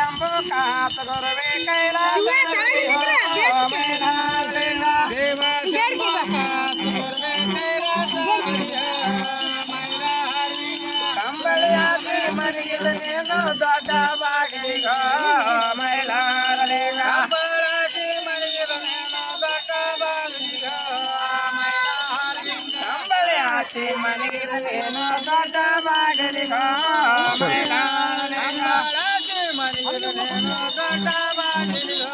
ಶಂಭು ಕಾತ ಗುರುವೆ ಕೈಲಾಸ ದೇವ ಶಂಭು ಕಾತ ಗುರುವೆ ಕೈಲಾಸ ಕಂಬಳಿಯಾಗಿ ಮರಿಗಿದನೇನು ದೊಡ್ಡ ಬಾಗಿಲಿಗ ಮೈಲಾರಲಿಂಗ ಕಂಬಳಾಗಿ ಮರಿಗಿದನೇನು ದೊಡ್ಡ ಬಾಗಿಲಿಗ ಕಂಬಳಿಯಾಗಿ ಮರಿಗಿದನೇನು ದೊಡ್ಡ ಬಾಗಿಲಿಗ ಮೈಲಾರಲಿಂಗ ಮರಿಗಿದನೇನು ದೊಡ್ಡ ಬಾಗಿಲಿಗ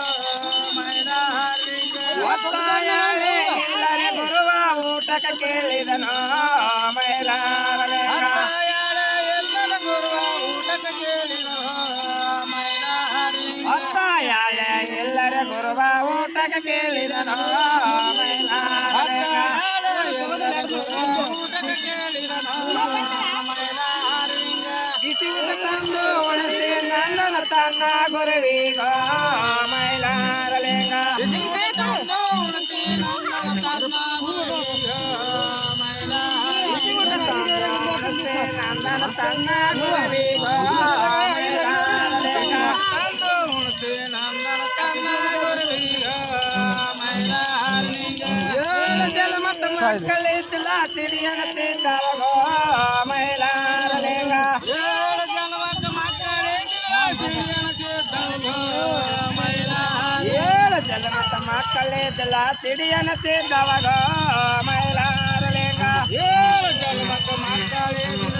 ಮೈಲಾರಲಿಂಗ ಒತ್ತಾಯಳೆ ಎಲ್ಲರ ಗುರುವ ಊಟಕ್ಕೆ ಕೇಳಿದನು ಮೈಲಾರಲಿಂಗ ಒತ್ತಾಯಳೆ ಎಲ್ಲರ ಗುರುವ ಊಟಕ್ಕೆ ಕೇಳಿದನು ತಂದು ಉಳಿಸಿ ನಂದನ ತನ್ನ ಗುರುವಿಗ ಮೈಲಾರಲಿಂಗ ನಂದನ ತನ್ನ ಗುರುವಿಗ ಮಕ್ಕಳಿದ್ದಿಲ್ಲ ತಿರಿಯಣತಿದ್ದವಗೋ ಮೈಲಾರಲಿಂಗ ಏಳು ಜನ್ಮದ ಮಕ್ಕಳಿದ್ದಿಲ್ಲ ತಿಡಿಯಣತಿದ್ದವಗೋ ಮೈಲಾರಲಿಂಗ ಏಳು ಜನ್ಮದ ಮಕ್ಕಳಿದ್ದಿಲ್ಲ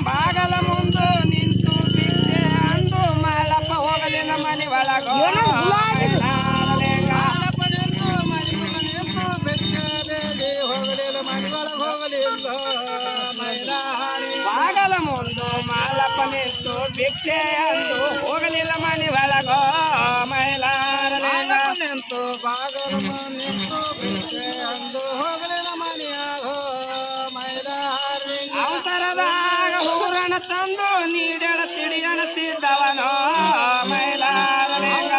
ಬಾಗಲ ಮುಂದು ನಿಂತು ಬಿಟ್ಟೆ ಅಂದು ಮಾಲಪ್ಪ ಹೋಗಲಿನ ಮನೆ ಒಳಗೋ ಬಾಗಲ ಮುಂದು ಮಾಲಪ್ಪ ನಿಂತು ಭಿಕ್ಷೆ ಅಂದು ಹೋಗಲಿಲ್ಲ ಮನೆ ಒಳಗೋ ಮೈಲಾರಲಿಂಗ ನಿಂತು ಬಾಗಲ ನಿಂತು ಭಿಕ್ಷೆ ಅಂದು ಹೋಗಲಿಲ್ಲ ಮನೆಯಾಗೋ ಮೈಲಾರಲಿಂಗ ಅವಸರದಾಗ ಹೂರಣ ತಂದು ನೀಡಳ ತಿಡಿಯಣತಿದ್ದವನೋ ಮೈಲಾರಲಿಂಗ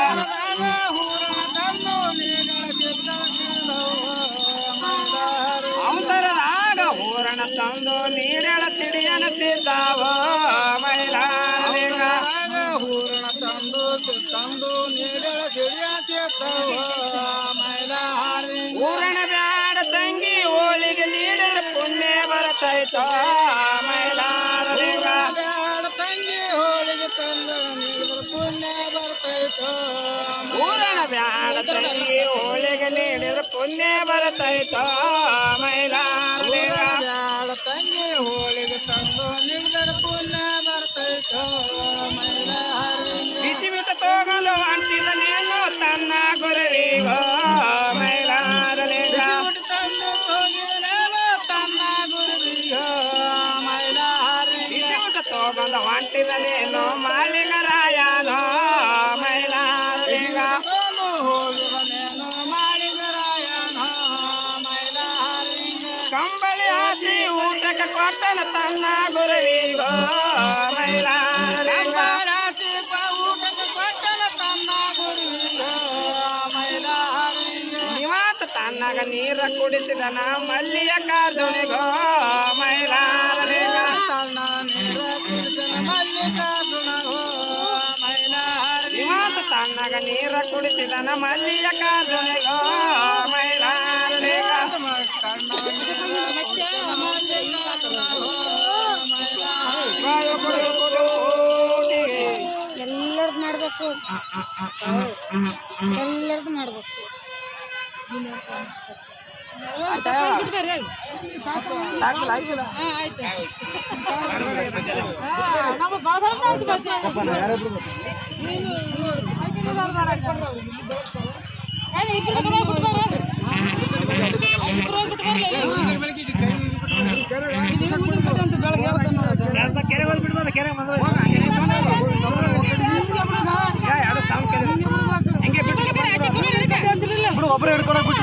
ಅವಸರದಾಗ ಹೂರಣ ತಂದು ನೀಡಳ ತಿಡಿಯಣತಿದ್ದವೋ ಮೈಲಾರಲಿಂಗ ಹೂರಣ ತಂದು ನೀಡಳ ತಿಡಿಯಣತಿದ್ದವೋ ಮೈಲಾರಲಿಂಗ ಹೂರಣ ಬ್ಯಾಡ ತಂಗಿ ಹೋಳಿಗೆ ನೀಡಲ ಪುಣ್ಯ ಬರತೈತೋ ಮೈಲಾರಲಿಂಗ ಬ್ಯಾಡ ತಂಗಿ ಹೋಳಿಗೆ ತಂದು ನೀಡಲ ಪುಣ್ಯ ಬರತೈತೋ ಹೂರಣ ಬ್ಯಾಡ ತಂಗಿ ಹೋಳಿಗೆ ನೀಡಿದ ಪುಣ್ಯ ಬರತೈತೋ ಮೈಲಾರಲಿಂಗ ಬ್ಯಾಡ ತಂಗಿ ಹೋಳಿಗೆ ತಂದು ನೀಡಿದ ಪುಣ್ಯ ಬರತೈತೋ ಮೈಲಾರಲಿಂಗ ಬಿಸಿ ಬಿಟ್ಟ ತಗೊಂಡು ಅಂಟಿದ ನೀನು ತನ್ನ ಗುರುವಿಗೋ ಮೈಲಾರಲಿಂಗ ತಗೊಂಡ ಹೊಂಟಿದನೇನು ಮಾಳಿಗರಾಯನೋ ಮೈಲಾರಲಿಂಗ ಹೋಗುವನೇನು ಮಾಳಿಗರಾಯನೋ ಮೈಲಾರಲಿಂಗ ಕಂಬಳಿ ಹಾಸಿ ಊಟಕ್ಕೆ ಕೊಟ್ಟನ ತನ್ನ ಗುರುವಿಗೋ ಮೈಲಾರಲಿಂಗ ಊಟಕ್ಕೆ ಕೊಟ್ಟನ ತನ್ನ ಗುರುವಿಗೋ ಮೈಲಾರಲಿಂಗ ನಿವಾತ ತನ್ನಾಗ ನೀರ ಕುಡಿಸಿದನ ಮಲ್ಲಿಯ ಕಾದುಣಿಗೋ ಮೈಲಾರಲಿಂಗ ತನ್ನ ನೀರ ಕುಡಿಸಿದ ಮಲ್ಲಿಕಾರ್ಜುನಗೋ ಮೈಲಾರಲಿಂಗ ತನ್ನಾಗ ನೀರ ಕುಡಿಸಿದನ ಮಲ್ಲಿಯ ಕಾದುಣಿಗೋ ಮೈಲಾರಲಿಂಗ ಎಲ್ಲರದು ಮಾಡ್ಬೇಕು ಎಲ್ಲರದು ಮಾಡ್ಬೇಕು ಒಬ್ಬರು ಹಿಡ್ಕೊಂಡು ಬಿಟ್ಟು